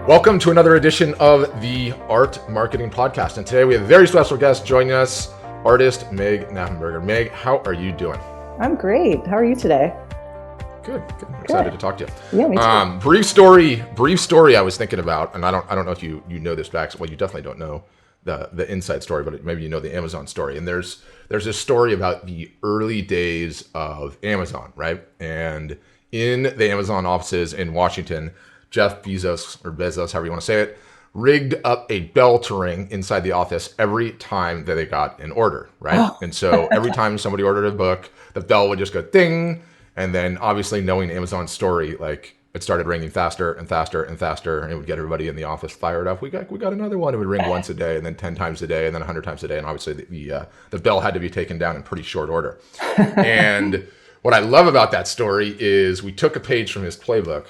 Welcome to another edition of the Art Marketing Podcast. And today we have a very special guest joining us, artist Megh Knappenberger. Megh, how are you doing? I'm great. How are you today? Good. I'm excited to talk to you. Yeah, me too. Brief story I was thinking about, and I don't know if you know this back. Well, you definitely don't know the inside story, but maybe you know the Amazon story. And there's this story about the early days of Amazon, right? And in the Amazon offices in Washington, Jeff Bezos, or Bezos, however you want to say it, rigged up a bell to ring inside the office every time that they got an order, right? Oh. And so every time somebody ordered a book, the bell would just go ding. And then obviously knowing Amazon's story, like it started ringing faster and faster and faster, and it would get everybody in the office fired up. We got another one. It would ring once a day, and then 10 times a day, and then 100 times a day. And obviously the bell had to be taken down in pretty short order. And what I love about that story is we took a page from his playbook,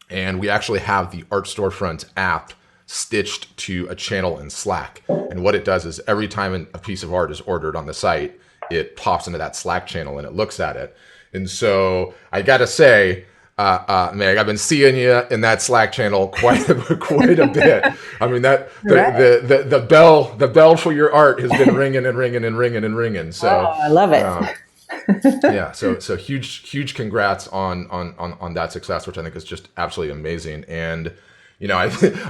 and we actually have the Art Storefront app stitched to a channel in Slack. And what it does is every time a piece of art is ordered on the site, it pops into that Slack channel and it looks at it. And so I got to say, Megh, I've been seeing you in that Slack channel quite a bit. I mean, the bell for your art has been ringing and ringing and ringing and ringing. So I love it. Yeah, so huge congrats on that success, which I think is just absolutely amazing. And I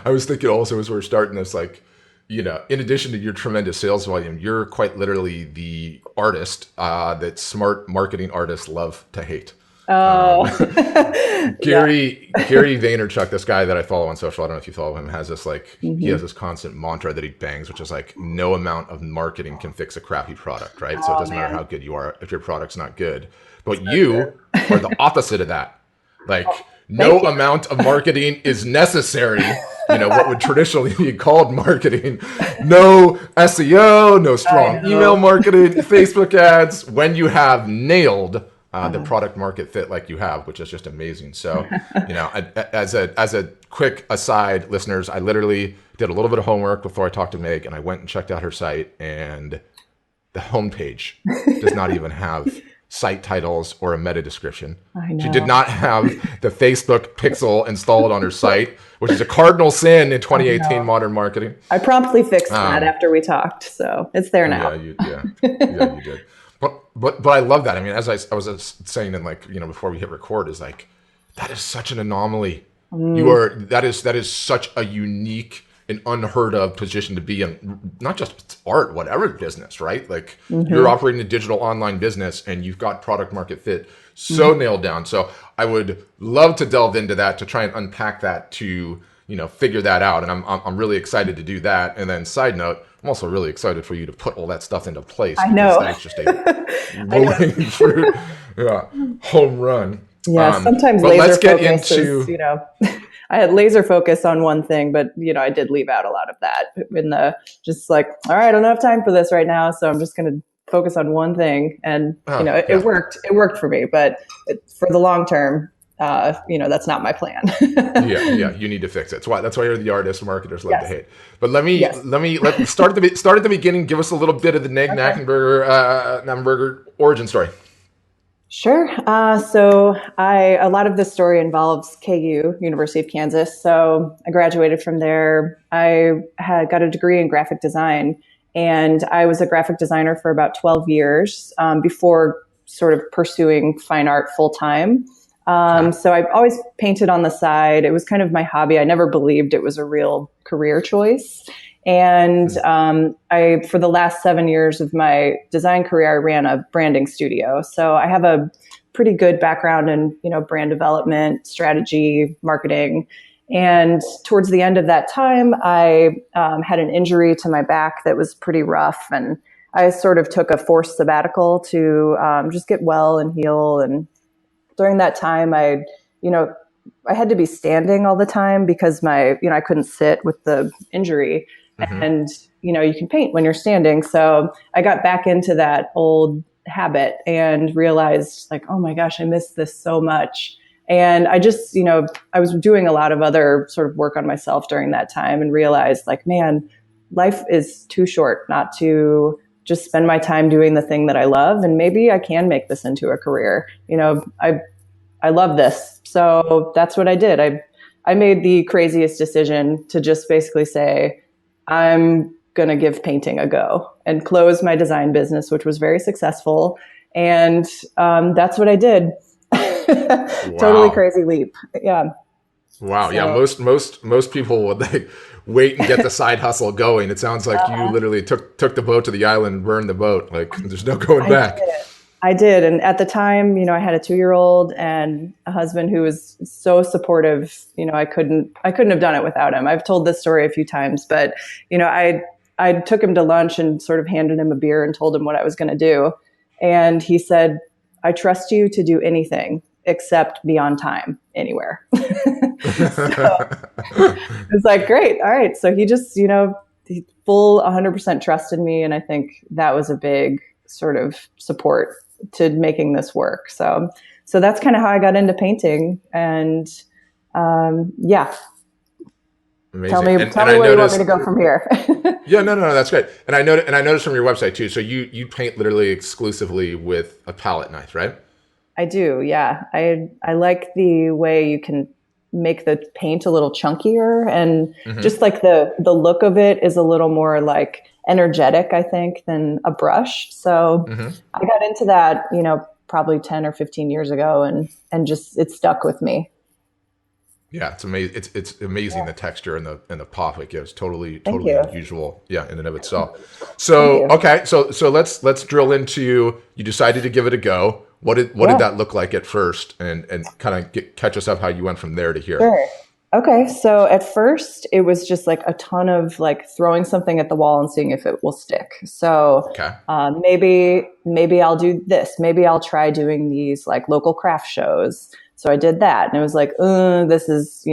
was thinking also as we're starting this, like, in addition to your tremendous sales volume, you're quite literally the artist that smart marketing artists love to hate. Oh, Gary Vaynerchuk, this guy that I follow on social, I don't know if you follow him, has this he has this constant mantra that he bangs, which is like, no amount of marketing can fix a crappy product, right? So it doesn't matter how good you are if your product's not good. But you are the opposite of that. Like, no amount of marketing is necessary. What would traditionally be called marketing. No SEO, no strong email marketing, Facebook ads, when you have nailed the product market fit like you have, which is just amazing. So, as a quick aside, listeners, I literally did a little bit of homework before I talked to Megh, and I went and checked out her site, and the homepage does not even have site titles or a meta description. I know. She did not have the Facebook pixel installed on her site, which is a cardinal sin in 2018 modern marketing. I promptly fixed that after we talked, so it's there now. You did. But I love that. I mean, as I was saying before we hit record, is like, that is such an anomaly. That is such a unique and unheard of position to be in, not just art, whatever business, right? Like, you're operating a digital online business and you've got product market fit so nailed down. So I would love to delve into that, to try and unpack that, to figure that out. And I'm really excited to do that. And then side note, I'm also really excited for you to put all that stuff into place. I know. That's just a low-hanging fruit, home run. Yeah, sometimes laser focus is, I had laser focus on one thing, but, I did leave out a lot of that just like, all right, I don't have time for this right now, so I'm just going to focus on one thing. And, it worked. It worked for me, but for the long term, that's not my plan. Yeah, you need to fix it. That's why you're the artist. Marketers love to hate. But let me start at the beginning. Give us a little bit of the Megh Knappenberger origin story. Sure. So a lot of this story involves KU, University of Kansas. So I graduated from there. I had got a degree in graphic design, and I was a graphic designer for about 12 years before sort of pursuing fine art full time. So I've always painted on the side. It was kind of my hobby. I never believed it was a real career choice. And for the last 7 years of my design career, I ran a branding studio. So I have a pretty good background in, brand development, strategy, marketing. And towards the end of that time, I had an injury to my back that was pretty rough. And I sort of took a forced sabbatical to just get well and heal. And during that time, I had to be standing all the time because I couldn't sit with the injury. And, you can paint when you're standing. So I got back into that old habit and realized, like, oh my gosh, I miss this so much. And I just, I was doing a lot of other sort of work on myself during that time and realized, like, man, life is too short not to just spend my time doing the thing that I love. And maybe I can make this into a career. I love this. So that's what I did. I I made the craziest decision to just basically say, I'm going to give painting a go and close my design business, which was very successful. And that's what I did. Totally Wow. crazy leap. Yeah. Wow. Yeah. So, Most people would like wait and get the side hustle going. It sounds like you uh, literally took the boat to the island and burned the boat. Like there's no going I back. did. I did. And at the time, I had a 2-year-old and a husband who was so supportive. I couldn't have done it without him. I've told this story a few times, but, I took him to lunch and sort of handed him a beer and told him what I was going to do. And he said, I trust you to do anything except be on time anywhere. So it's like, great. All right. So he just, he full 100% trusted me. And I think that was a big sort of support to making this work. So that's kind of how I got into painting. And yeah, tell Amazing. me, And tell and me I where you want me to noticed. go from here. Yeah, no, that's great. And I noticed from your website too. So you paint literally exclusively with a palette knife, right? I do. Yeah. I like the way you can make the paint a little chunkier, and just Mm-hmm. like the look of it is a little more like energetic, I think, than a brush. So Mm-hmm. I got into that, probably 10 or 15 years ago, and just it stuck with me. Yeah, it's amazing. It's amazing the Yeah. texture and the pop it gives. Thank Totally you. unusual. Yeah, in and of itself. Thank So you. okay, so let's drill into. You decided to give it a go. What did Yeah. that look like at first, and kind of catch us up how you went from there to here. Sure. Okay. So at first, it was just like a ton of like throwing something at the wall and seeing if it will stick. So Okay. maybe I'll do this. Maybe I'll try doing these like local craft shows. So I did that, and it was like, this is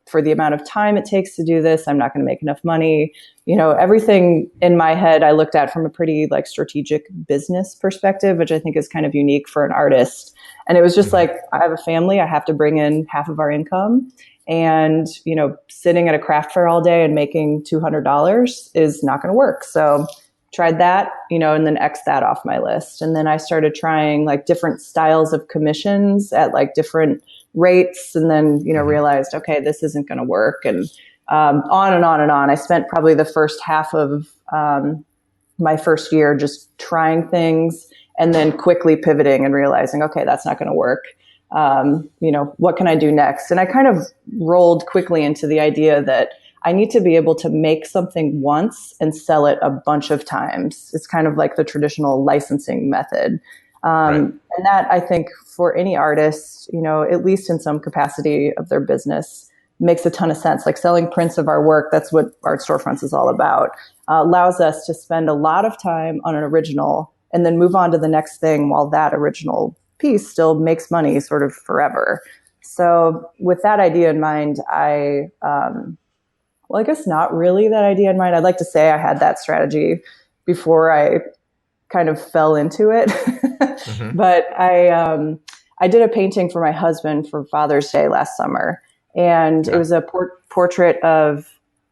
for the amount of time it takes to do this, I'm not going to make enough money. Everything in my head I looked at from a pretty like strategic business perspective, which I think is kind of unique for an artist. And it was just Mm-hmm. like, I have a family, I have to bring in half of our income, and sitting at a craft fair all day and making $200 is not going to work. So tried that, and then X that off my list. And then I started trying like different styles of commissions at like different rates, and then Mm-hmm. realized, okay, this isn't going to work. And on and on and on. I spent probably the first half of my first year just trying things, and then quickly pivoting and realizing, okay, that's not going to work. What can I do next? And I kind of rolled quickly into the idea that I need to be able to make something once and sell it a bunch of times. It's kind of like the traditional licensing method. Right. And that, I think, for any artist, at least in some capacity of their business, makes a ton of sense. Like selling prints of our work, that's what Art Storefronts is all about. Allows us to spend a lot of time on an original and then move on to the next thing while that original piece still makes money sort of forever. So, with that idea in mind, well, I guess not really that idea in mind. I'd like to say I had that strategy before I kind of fell into it. Mm-hmm. But I did a painting for my husband for Father's Day last summer, and it Okay. was a portrait of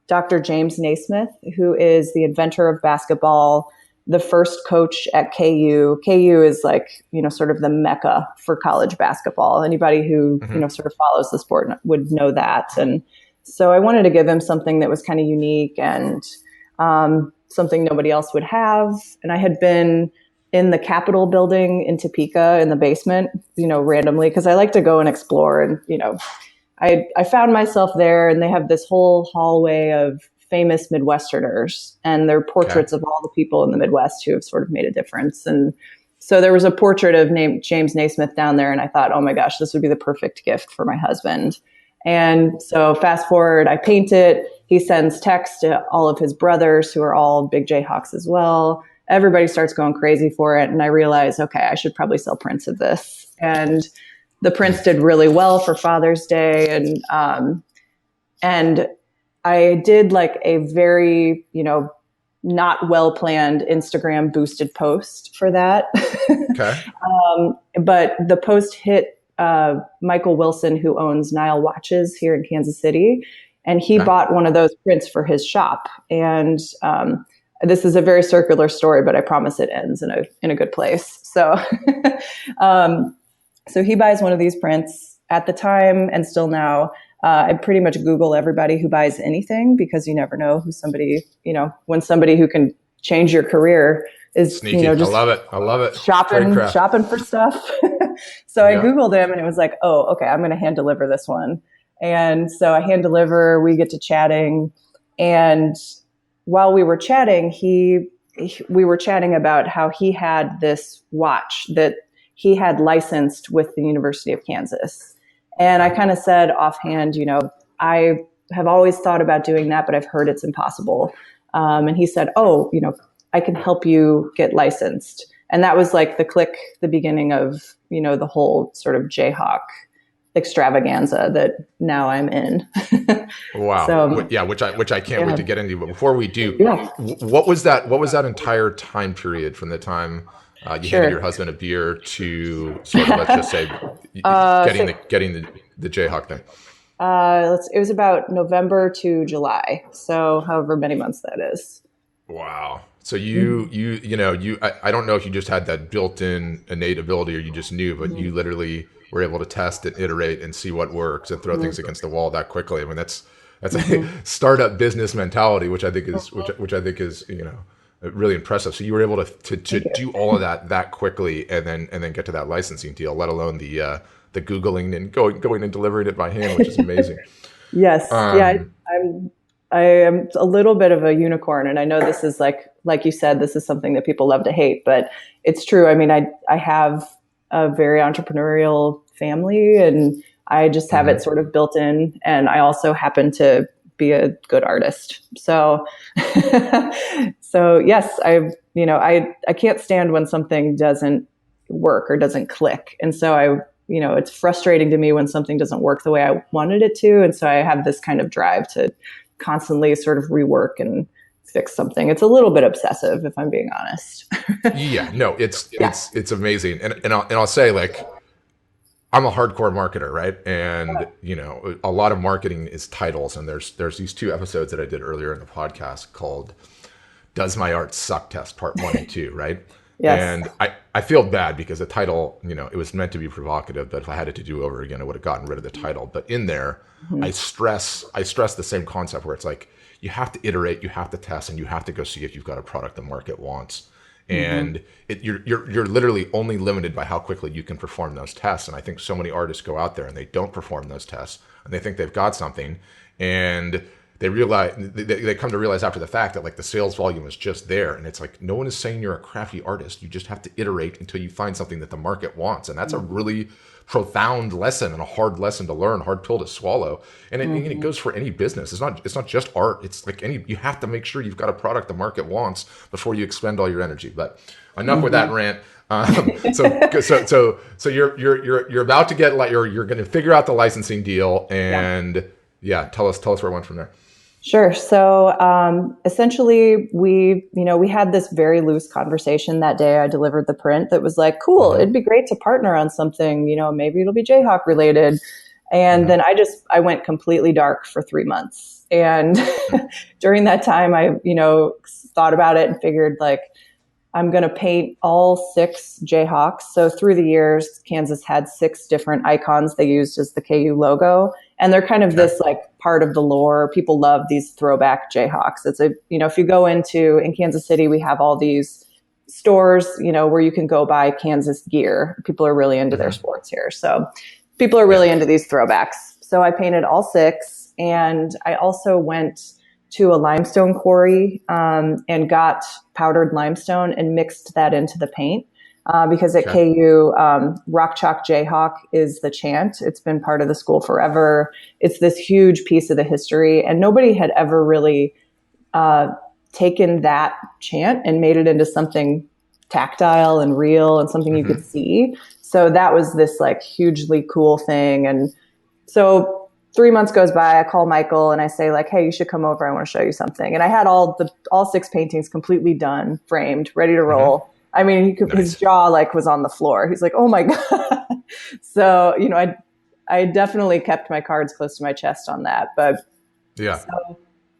Dr. James Naismith, who is the inventor of basketball, the first coach at KU. KU is like, sort of the mecca for college basketball. Anybody who, Mm-hmm. sort of follows the sport would know that. And so I wanted to give him something that was kind of unique and something nobody else would have. And I had been in the Capitol building in Topeka in the basement, randomly, because I like to go and explore. And, I found myself there, and they have this whole hallway of famous Midwesterners, and they're Okay. portraits of all the people in the Midwest who have sort of made a difference. And so there was a portrait of named James Naismith down there, and I thought, oh my gosh, this would be the perfect gift for my husband. And so fast forward, I paint it. He sends text to all of his brothers, who are all big Jayhawks as well. Everybody starts going crazy for it, and I realize, okay, I should probably sell prints of this. And the prints did really well for Father's Day, and I did like a very not well planned Instagram boosted post for that. Okay. But the post hit Michael Wilson, who owns Nile Watches here in Kansas City, and he Okay. bought one of those prints for his shop. And this is a very circular story, but I promise it ends in a good place. So, um, so he buys one of these prints at the time and still now. I pretty much Google everybody who buys anything, because you never know who somebody, when somebody who can change your career is, Sneaky. I just love it. I love it. Tradecraft. shopping for stuff. So I Yeah. Googled him and it was like, oh, okay, I'm going to hand deliver this one. And so I hand deliver, we get to chatting. And while we were chatting, we were chatting about how he had this watch that he had licensed with the University of Kansas. And I Okay. kind of said offhand, I have always thought about doing that, but I've heard it's impossible. And he said, oh, I can help you get licensed. And that was like the beginning of, the whole sort of Jayhawk extravaganza that now I'm in. Wow. So, Yeah, which I can't wait yeah, to get into. But before we do, yeah, what was that? What was that entire time period from the time you handed your sure. husband a beer to sort of, let's just say, getting So, the Jayhawk thing? it was about November to July. So however many months that is. Wow. So Mhm. I don't know if you just had that built-in innate ability or you just knew, but you Mhm. literally were able to test and iterate and see what works and throw things Mhm. against the wall that quickly. I mean, that's a Mhm. startup business mentality, which I think is really impressive. So you were able to Thank you. do all of that quickly and then get to that licensing deal, let alone the Googling and going and delivering it by hand, which is amazing. Yes. Yeah. Um, I'm. I am a little bit of a unicorn, and I know this is like you said, this is something that people love to hate, but it's true. I mean, I have a very entrepreneurial family, and I just have it mhm. sort of built in, and I also happen to be a good artist. So, so yes, I can't stand when something doesn't work or doesn't click, and so it's frustrating to me when something doesn't work the way I wanted it to. And so I have this kind of drive to constantly sort of rework and fix something. It's a little bit obsessive, if I'm being honest. Yeah, no, it's Yeah. it's it's amazing, and I'll say, like, I'm a hardcore marketer, right? And a lot of marketing is titles, and there's these two episodes that I did earlier in the podcast called "Does My Art Suck?" Test Part One and Two, right? Yes. And I feel bad because the title, it was meant to be provocative, but if I had it to do over again, I would have gotten rid of the title. But in there, Mm-hmm. I stress the same concept where it's like you have to iterate, you have to test, and you have to go see if you've got a product the market wants. Mm-hmm. And you're literally only limited by how quickly you can perform those tests. And I think so many artists go out there and they don't perform those tests, and they think they've got something, and they come to realize after the fact that, like, the sales volume is just there, and it's like no one is saying you're a crappy artist. You just have to iterate until you find something that the market wants, and that's a really profound lesson and a hard lesson to learn, hard pill to swallow. And it Mm-hmm. goes for any business. It's not just art. It's like you have to make sure you've got a product the market wants before you expend all your energy. But enough with that Mm-hmm. rant. So you're about to get, like, you're going to figure out the licensing deal, Yeah. and yeah, tell us where it went from there. Sure. So essentially, we had this very loose conversation that day. I delivered the print that was like, cool, Mm-hmm. it'd be great to partner on something. Maybe it'll be Jayhawk related. And Mm-hmm. then I went completely dark for 3 months. And during that time, I thought about it and figured, like, I'm going to paint all 6 Jayhawks. So through the years, Kansas had 6 different icons they used as the KU logo. And they're kind of Okay. this, like, part of the lore. People love these throwback Jayhawks. If you go in Kansas City, we have all these stores, where you can go buy Kansas gear. People are really into their Mm-hmm. sports here. So people are Yeah. really into these throwbacks. So I painted all 6. And I also went to a limestone quarry and got powdered limestone and mixed that into the paint. Because at Okay. KU, Rock Chalk Jayhawk is the chant. It's been part of the school forever. It's this huge piece of the history, and nobody had ever really uh, taken that chant and made it into something tactile and real and something you Mm-hmm. could see. So that was this, like, hugely cool thing. And so 3 months goes by. I call Michael and I say, like, hey, you should come over. I want to show you something. And I had all 6 paintings completely done, framed, ready to Mm-hmm. roll. I mean, his Nice. jaw, like, was on the floor. He's like, oh my god. So I definitely kept my cards close to my chest on that. But Yeah. so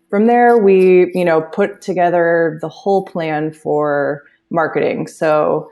from there, we put together the whole plan for marketing. So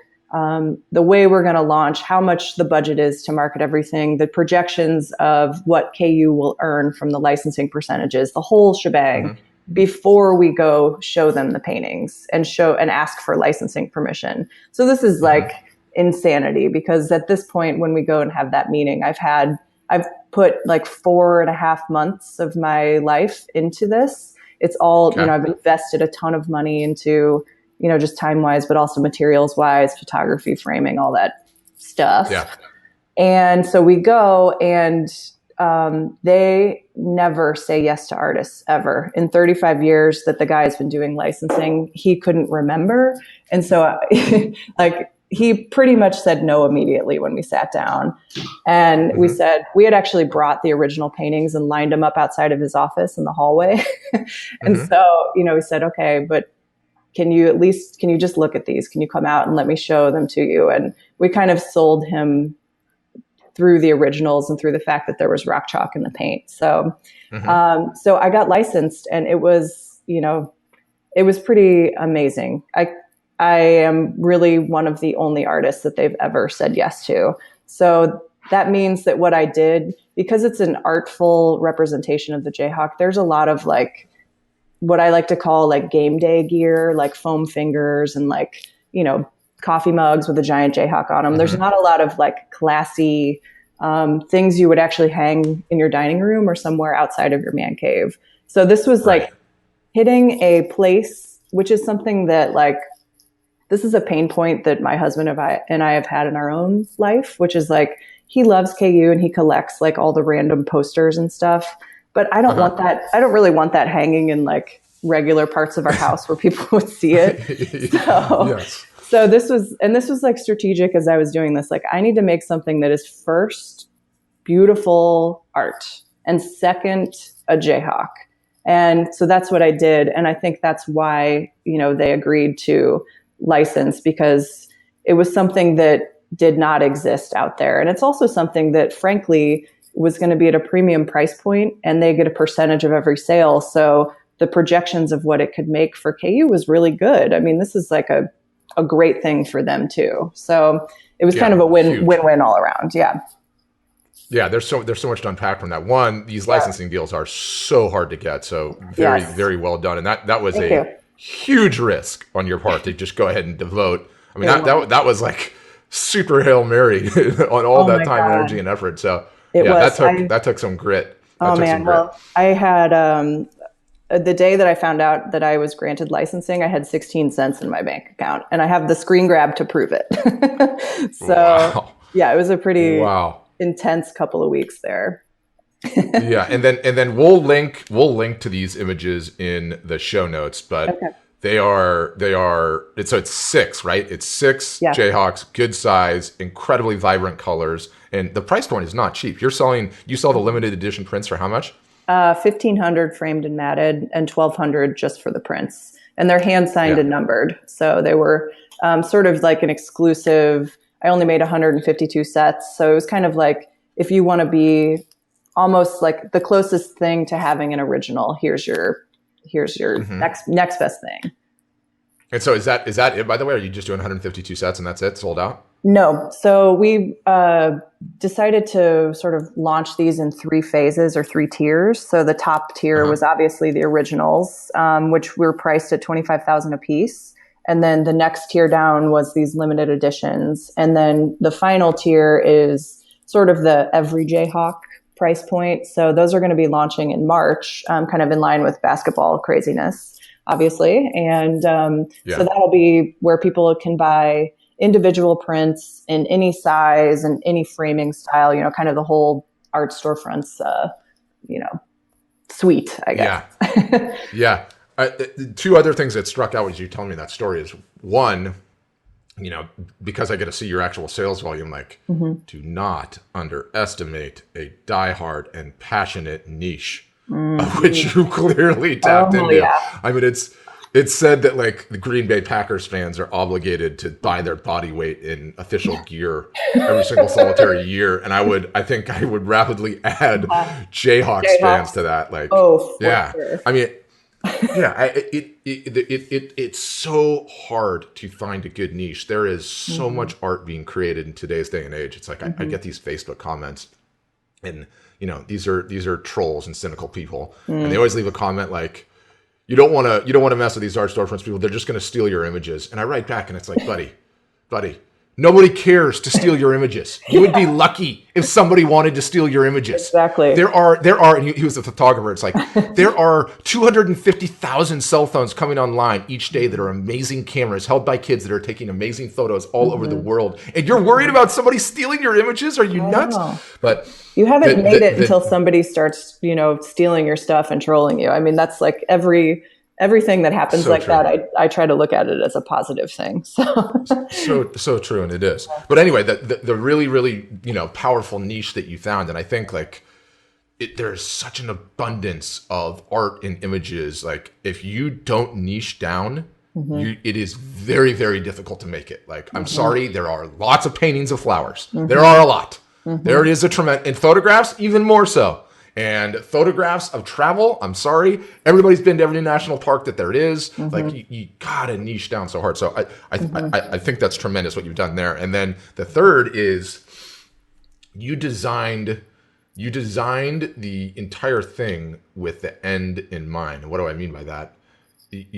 the way we're going to launch, how much the budget is to market everything, the projections of what KU will earn from the licensing percentages, the whole shebang, before we go show them the paintings and ask for licensing permission. So this is like insanity, because at this point, when we go and have that meeting, I've put like 4.5 months of my life into this. It's all, I've invested a ton of money into, just time wise, but also materials wise, photography, framing, all that stuff. Yeah. And so we go, and they never say yes to artists ever. In 35 years that the guy's been doing licensing, he couldn't remember. And so like, he pretty much said no immediately when we sat down. And we said, we had actually brought the original paintings and lined them up outside of his office in the hallway. And so, we said, okay, but can you just look at these? Can you come out and let me show them to you? And we kind of sold him through the originals and through the fact that there was rock chalk in the paint. So, so I got licensed, and it was pretty amazing. I am really one of the only artists that they've ever said yes to. So that means that what I did, because it's an artful representation of the Jayhawk, there's a lot of like what I like to call like game day gear, like foam fingers and like, coffee mugs with a giant Jayhawk on them. There's not a lot of like classy things you would actually hang in your dining room or somewhere outside of your man cave. So this was like hitting a place, which is something that like, this is a pain point that my husband and I have had in our own life, which is like, he loves KU and he collects like all the random posters and stuff, but I don't want that. I don't really want that hanging in like regular parts of our house where people would see it. So this was like strategic as I was doing this. Like, I need to make something that is first beautiful art and second a Jayhawk. And so that's what I did. And I think that's why, they agreed to license, because it was something that did not exist out there. And it's also something that frankly was going to be at a premium price point, and they get a percentage of every sale. So the projections of what it could make for KU was really good. I mean, this is like a great thing for them too. So it was kind of a win-win all around. Yeah. Yeah, there's so much to unpack from that. One, these licensing deals are so hard to get. So very, very well done. And that was huge risk on your part to just go ahead and devote. I mean, that was like super Hail Mary on all that time, energy, and effort. So that took some grit. Well, I had the day that I found out that I was granted licensing, I had 16 cents in my bank account, and I have the screen grab to prove it. So yeah, it was a pretty intense couple of weeks there. Yeah, and then we'll link to these images in the show notes, but it's 6, right? It's 6 Jayhawks, good size, incredibly vibrant colors, and the price point is not cheap. You sell the limited edition prints for how much? 1,500 framed and matted, and 1,200 just for the prints, and they're hand signed and numbered. So they were sort of like an exclusive. I only made 152 sets, so it was kind of like, if you want to be almost like the closest thing to having an original, here's your next best thing. And so is that it, by the way? Are you just doing 152 sets and that's it, sold out? No. So we decided to sort of launch these in 3 phases or 3 tiers. So the top tier was obviously the originals, which were priced at $25,000 a piece. And then the next tier down was these limited editions. And then the final tier is sort of the every Jayhawk price point. So those are going to be launching in March, kind of in line with basketball craziness, obviously. And so that'll be where people can buy individual prints in any size and any framing style, kind of the whole art storefronts, suite, I guess. Yeah. 2 other things that struck out as you telling me that story is, one, because I get to see your actual sales volume, like, do not underestimate a diehard and passionate niche, of which you clearly tapped into. Yeah. I mean, it's said that like the Green Bay Packers fans are obligated to buy their body weight in official gear every single solitary year, and I think I would rapidly add Jayhawks fans to that. Like, sure. I mean, Yeah, it's so hard to find a good niche. There is so Hmm. much art being created in today's day and age. It's like I Hmm. get these Facebook comments, and these are trolls and cynical people, and they Mm. always leave a comment like, you don't want to mess with these art storefronts people. They're just going to steal your images. And I write back, and it's like, buddy, nobody cares to steal your images. You would be Yeah, lucky if somebody wanted to steal your images. exactly. There are, and he was a photographer. It's like there are 250,000 cell phones coming online each day that are amazing cameras held by kids that are taking amazing photos all over the Hmm. world. And you're worried about somebody stealing your images? Are you I nuts? know. But You the haven't made it the until somebody starts, stealing your stuff and trolling you. I mean, that's like everything that happens so like true. that. I try to look at it as a positive thing. So, So true, and it is. But anyway, the really really powerful niche that you found, and I think like there's such an abundance of art and images. Like if you don't niche down, hmm. it is very very difficult to make it. Like I'm Hmm. sorry, there are lots of paintings of flowers. There Hmm. are a lot. Hmm. There is a tremendous, and photographs even more so. And photographs of travel, I'm sorry, everybody's been to every national park that there is. Like Hmm. you gotta niche down so hard. So Hmm. I think that's tremendous what you've done there. And then the third is you designed you designed the entire thing with the end in mind. And what do I mean by that?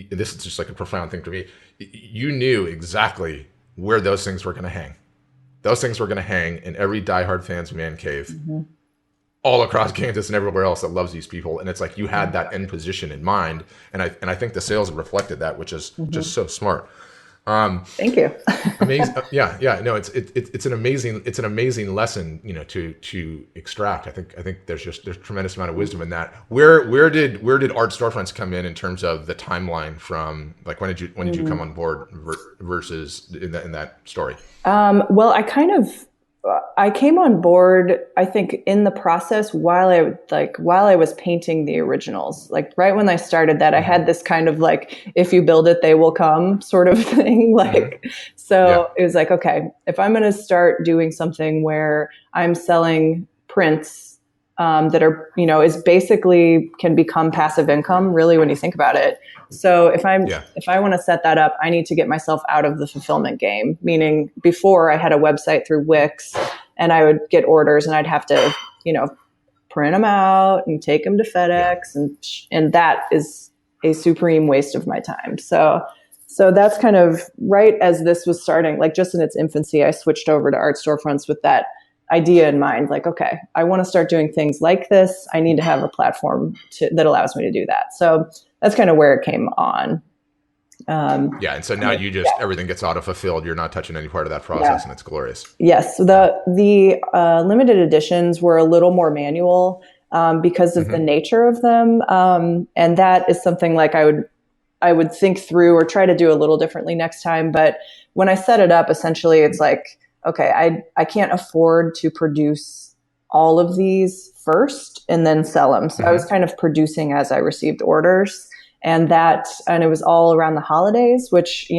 This is just like a profound thing for me. You knew exactly where those things were going to hang. Those things were going to hang in every diehard fan's man cave Hmm. all across Kansas and everywhere else that loves these people. And it's like you Hmm. had that end position in mind, and I think the sales reflected that, which is Hmm. just so smart. Thank you. Amazing. Yeah. No, it's an amazing lesson, to extract. I think there's tremendous amount of wisdom in that. Where did art storefronts come in terms of the timeline from like when did you come on board versus in that story? Well, I came on board, I think, in the process while I was painting the originals. Like right when I started that, I Hmm. had this kind of like, if you build it, they will come sort of thing. Hmm. Like, Yeah. so it was like, okay, if I'm going to start doing something where I'm selling prints that are, is basically can become passive income, really, when you think about it. So Yeah. if I want to set that up, I need to get myself out of the fulfillment game. Meaning, before I had a website through Wix, and I would get orders, and I'd have to, you know, print them out and take them to Yeah. FedEx, and that is a supreme waste of my time. So that's kind of right as this was starting, like just in its infancy. I switched over to art storefronts with that idea in mind. Like, okay, I want to start doing things like this. I need to have a platform that allows me to do that. So that's kind of where it came on. Um, Yeah. And so now you just everything gets auto fulfilled. You're not touching any part of that yeah. process, and it's glorious. Yes, so Yeah. the limited editions were a little more manual because of the Hmm. nature of them, and that is something like I would think through or try to do a little differently next time. But when I set it up, essentially, it's like, okay, I can't afford to produce all of these first and then sell them. So I was Hmm. kind of producing as I received orders, and it was all around the holidays, which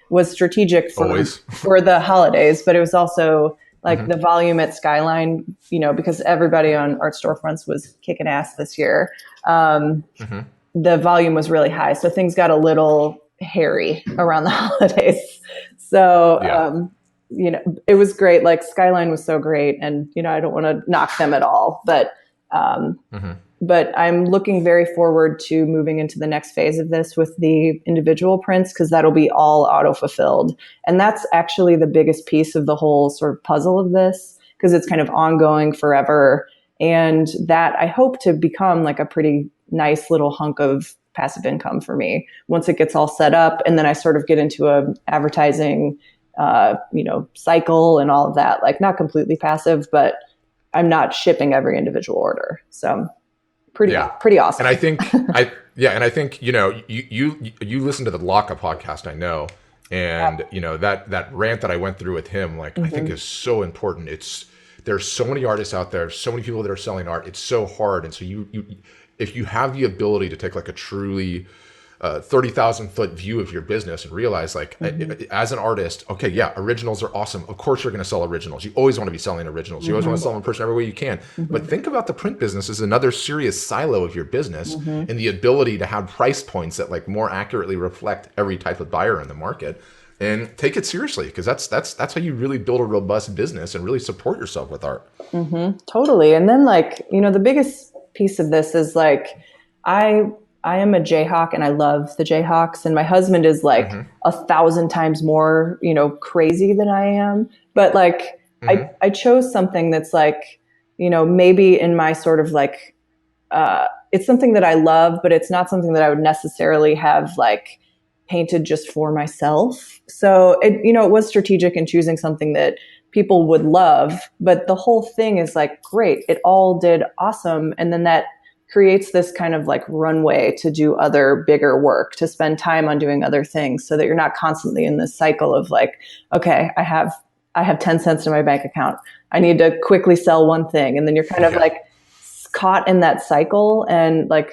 was strategic for Always. for the holidays, but it was also like Hmm. the volume at Skyline, because everybody on art storefronts was kicking ass this year. Um, Hmm. the volume was really high, so things got a little hairy around the holidays. So Yeah. it was great. Like Skyline was so great, and I don't want to knock them at all, um, Hmm. but I'm looking very forward to moving into the next phase of this with the individual prints, because that'll be all auto fulfilled, and that's actually the biggest piece of the whole sort of puzzle of this, because it's kind of ongoing forever, and that I hope to become like a pretty nice little hunk of passive income for me once it gets all set up, and then I sort of get into a advertising cycle and all of that. Like not completely passive, but I'm not shipping every individual order. So Yeah. pretty And awesome. I think, you listen to the Locke podcast, I know. And, that rant that I went through with him, like, I think Mm-hmm. is so important. There's so many artists out there, so many people that are selling art. It's so hard. And so if you have the ability to take like a truly 30,000 foot view of your business and realize like as an artist, okay, yeah, originals are awesome. Of course you're going to sell originals. You always want to be selling originals. You always want to sell them in person every way you can. But think about the print business as another serious silo of your business and the ability to have price points that like more accurately reflect every type of buyer in the market. And take it seriously, because that's how you really build a robust business and really support yourself with art. Totally. And then like, the biggest piece of this is like, I am a Jayhawk and I love the Jayhawks, and my husband is like 1,000 times more, crazy than I am. But like, I chose something that's like, maybe in my sort of like, it's something that I love, but it's not something that I would necessarily have like painted just for myself. So it was strategic in choosing something that people would love, but the whole thing is like, great, it all did awesome. And then that creates this kind of like runway to do other bigger work, to spend time on doing other things, so that you're not constantly in this cycle of like, okay, I have 10 cents in my bank account, I need to quickly sell one thing. And then you're kind of like caught in that cycle. And like,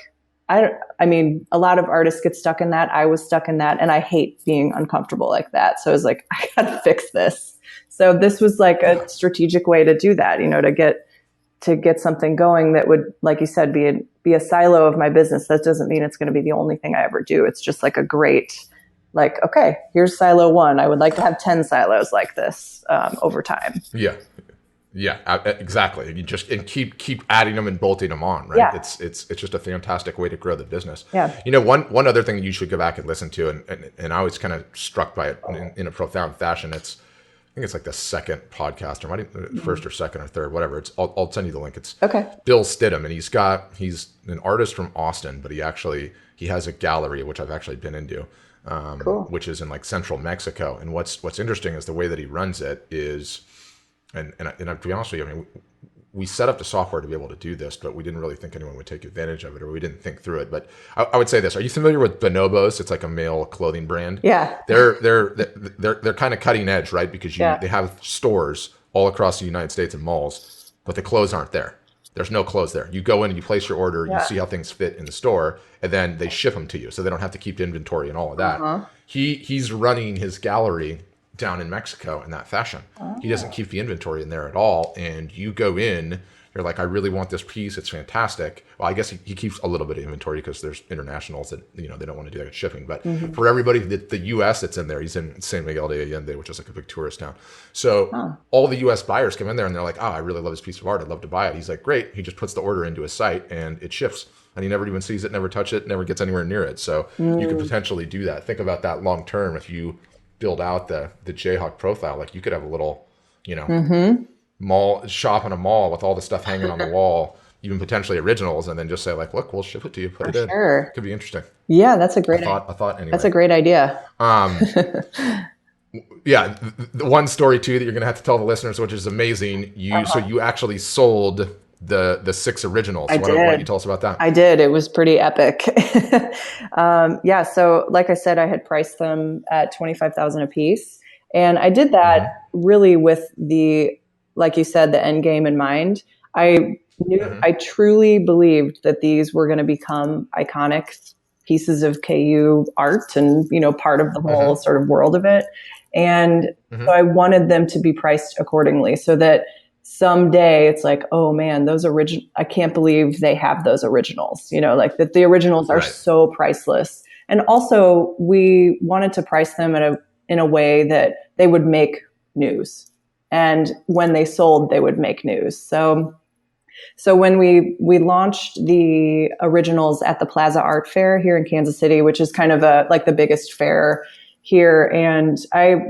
I mean, a lot of artists get stuck in that. I was stuck in that, and I hate being uncomfortable like that. So I was like, I gotta fix this. So this was like a strategic way to do that, to get something going that would, like you said, be a silo of my business. That doesn't mean it's going to be the only thing I ever do. It's just like a great, like, okay, here's silo one. I would like to have 10 silos like this over time. Yeah, exactly. You just keep adding them and bolting them on, right? Yeah. It's just a fantastic way to grow the business. Yeah. One other thing you should go back and listen to, and I was kind of struck by it in a profound fashion. I think it's like the second podcast, or might be first or second or third, whatever. I'll send you the link. It's okay. Bill Stidham, and he's an artist from Austin, but he has a gallery, which I've actually been into, Cool. which is in like central Mexico. And what's interesting is the way that he runs it is. And to be honest with you, I mean, we set up the software to be able to do this, but we didn't really think anyone would take advantage of it, or we didn't think through it. But I would say this: are you familiar with Bonobos? It's like a male clothing brand. Yeah. They're kind of cutting edge, right? Because they have stores all across the United States and malls, but the clothes aren't there. There's no clothes there. You go in and you place your order, you see how things fit in the store, and then they ship them to you, so they don't have to keep inventory and all of that. He's running his gallery down in Mexico in that fashion. He doesn't keep the inventory in there at all. And you go in, you're like, I really want this piece. It's fantastic. Well, I guess he keeps a little bit of inventory because there's internationals that, they don't want to do that shipping. But for everybody, the U.S. that's in there, he's in San Miguel de Allende, which is like a big tourist town. So all the U.S. buyers come in there and they're like, I really love this piece of art. I'd love to buy it. He's like, great. He just puts the order into his site and it ships. And he never even sees it, never touch it, never gets anywhere near it. So you could potentially do that. Think about that long term. If you build out the Jayhawk profile, like you could have a little, mall shop in a mall with all the stuff hanging on the wall, even potentially originals, and then just say like, look, we'll ship it to you, put it in. Sure. Could be interesting. Yeah, that's a great I thought anyway. That's a great idea. Yeah, the one story too that you're gonna have to tell the listeners, which is amazing. So you actually sold the 6 originals. Why don't you tell us about that? I did. It was pretty epic. So like I said, I had priced them at $25,000 a piece. And I did that really with like you said, the end game in mind. I truly believed that these were going to become iconic pieces of KU art and, part of the whole sort of world of it. And so I wanted them to be priced accordingly, so that someday it's like, oh man, I can't believe they have those originals, like that the originals are so priceless. And also we wanted to price them in a way that they would make news. And when they sold, they would make news. So when we launched the originals at the Plaza Art Fair here in Kansas City, which is kind of like the biggest fair here, and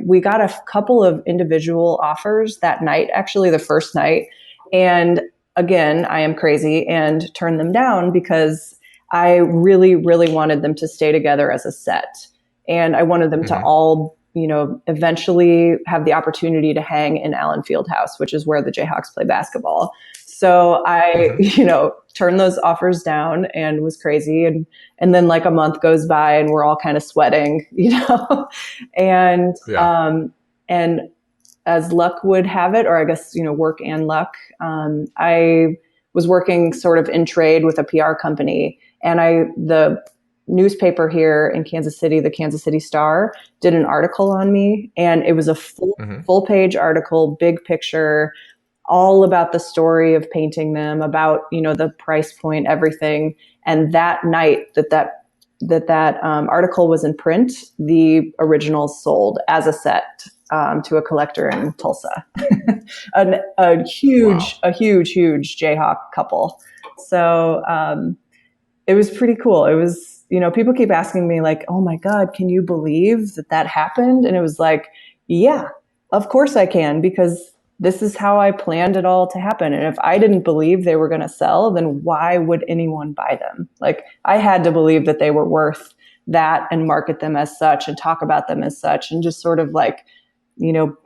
we got a couple of individual offers that night, actually the first night. And again, I am crazy and turned them down because I really, really wanted them to stay together as a set. And I wanted them to all, eventually have the opportunity to hang in Allen Fieldhouse, which is where the Jayhawks play basketball. So I, turned those offers down and was crazy. And then like a month goes by and we're all kind of sweating, and as luck would have it, or I guess, work and luck, I was working sort of in trade with a PR company, and newspaper here in Kansas City, the Kansas City Star, did an article on me, and it was a full page article, big picture, all about the story of painting them, about, the price point, everything. And that night that article was in print, the originals sold as a set to a collector in Tulsa, a huge Jayhawk couple. So it was pretty cool. It was, people keep asking me like, oh my God, can you believe that happened? And it was like, yeah, of course I can, because this is how I planned it all to happen. And if I didn't believe they were going to sell, then why would anyone buy them? Like, I had to believe that they were worth that and market them as such and talk about them as such and just sort of like,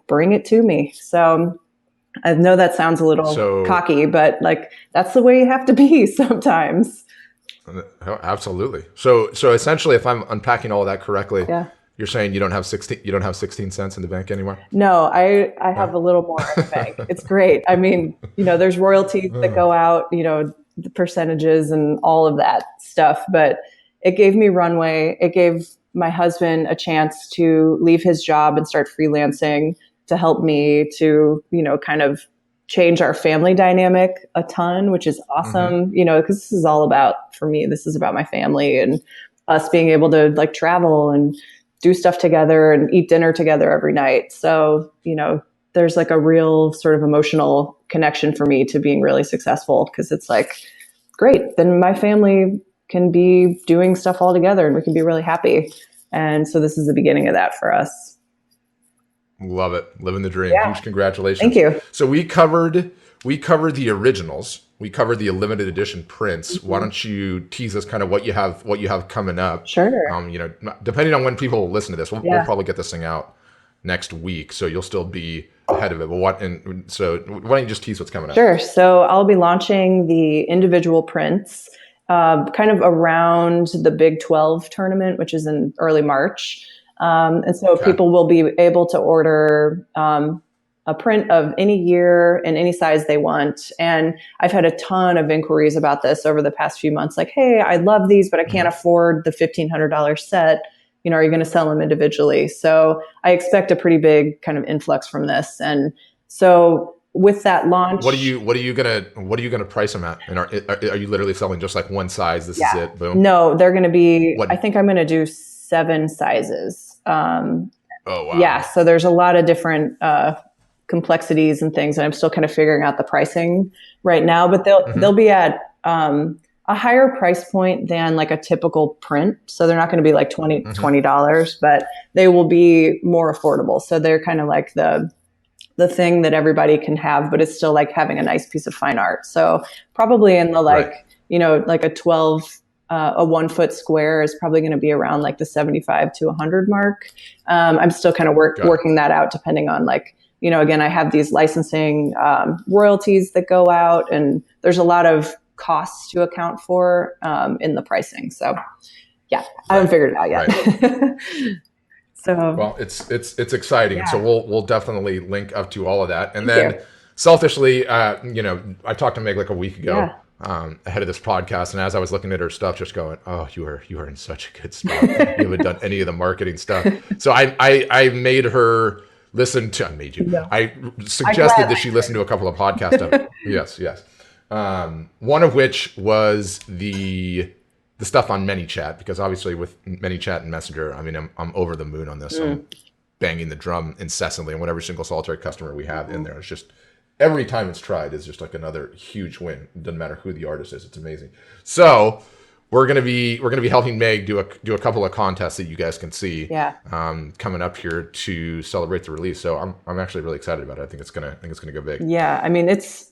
bring it to me. So I know that sounds a little cocky, but like, that's the way you have to be sometimes. Absolutely. So essentially, if I'm unpacking all of that correctly, yeah. You're saying you don't have 16 cents in the bank anymore? No, I have a little more in the bank. It's great. I mean, there's royalties that go out, the percentages and all of that stuff, but it gave me runway. It gave my husband a chance to leave his job and start freelancing to help me to, kind of change our family dynamic a ton, which is awesome, because this is all about, for me, this is about my family and us being able to like travel and do stuff together and eat dinner together every night. So, there's like a real sort of emotional connection for me to being really successful, because it's like, great, then my family can be doing stuff all together and we can be really happy. And so this is the beginning of that for us. Love it. Living the dream. Yeah. Huge congratulations. Thank you. So we covered the originals. We covered the limited edition prints. Mm-hmm. Why don't you tease us kind of what you have coming up? Sure. Depending on when people listen to this, we'll probably get this thing out next week, so you'll still be ahead of it. But so why don't you just tease what's coming up? Sure. So I'll be launching the individual prints kind of around the Big 12 tournament, which is in early March. And so people will be able to order a print of any year and any size they want. And I've had a ton of inquiries about this over the past few months. Like, hey, I love these, but I can't afford the $1,500 set. Are you going to sell them individually? So I expect a pretty big kind of influx from this. And so with that launch, what are you gonna price them at? And are you literally selling just like one size? This is it. Boom. No, they're going to be. I think I'm going to do 7 sizes. Oh wow. Yeah. So there's a lot of different complexities and things, and I'm still kind of figuring out the pricing right now. But they'll be at a higher price point than like a typical print. So they're not going to be like $20, but they will be more affordable. So they're kind of like the thing that everybody can have, but it's still like having a nice piece of fine art. So probably in the like a 12, a 1 foot square is probably going to be around like the 75 to 100 mark. I'm still kind of working that out depending on like, again, I have these licensing royalties that go out, and there's a lot of costs to account for in the pricing. So I haven't figured it out yet. Right. So well, it's exciting. Yeah. So we'll definitely link up to all of that. And then selfishly, I talked to Meg like a week ago ahead of this podcast, and as I was looking at her stuff, just going, oh, you are in such a good spot. You haven't done any of the marketing stuff. So I made her listen to. I made you. No. I suggested that she listen to a couple of podcasts of it. Yes. One of which was the stuff on ManyChat, because obviously with ManyChat and Messenger, I mean, I'm over the moon on this. I'm banging the drum incessantly, and whatever single solitary customer we have in there, it's just every time it's tried is just like another huge win. It doesn't matter who the artist is; it's amazing. So we're gonna be helping Meg do a couple of contests that you guys can see coming up here to celebrate the release. So I'm actually really excited about it. I think it's gonna go big. Yeah, I mean, it's.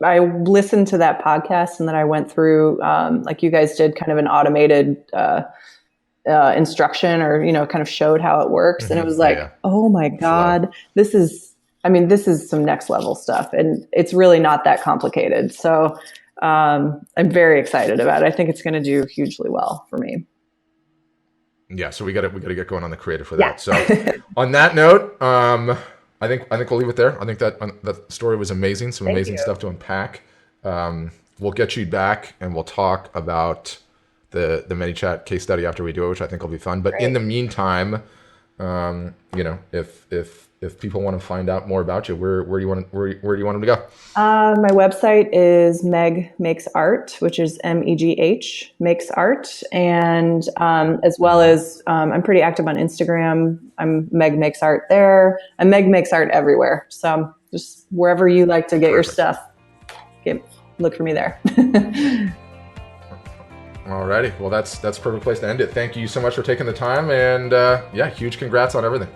I listened to that podcast, and then I went through, like you guys did, kind of an automated instruction, or kind of showed how it works, and it was like, oh my God, this is some next level stuff, and it's really not that complicated. So I'm very excited about it. I think it's going to do hugely well for me. Yeah, so we got to get going on the creative for that. So on that note, I think we'll leave it there. I think that story was amazing. Some amazing stuff to unpack. We'll get you back, and we'll talk about the ManyChat case study after we do it, which I think will be fun. But in Great. the meantime, if people want to find out more about you, where do you want them to go? My website is Megh Makes Art, which is MEGH Makes Art, and as well as I'm pretty active on Instagram. I'm Megh Makes Art there. I'm Megh Makes Art everywhere. So just wherever you like to get your stuff, look for me there. Alrighty, well that's a perfect place to end it. Thank you so much for taking the time, and huge congrats on everything.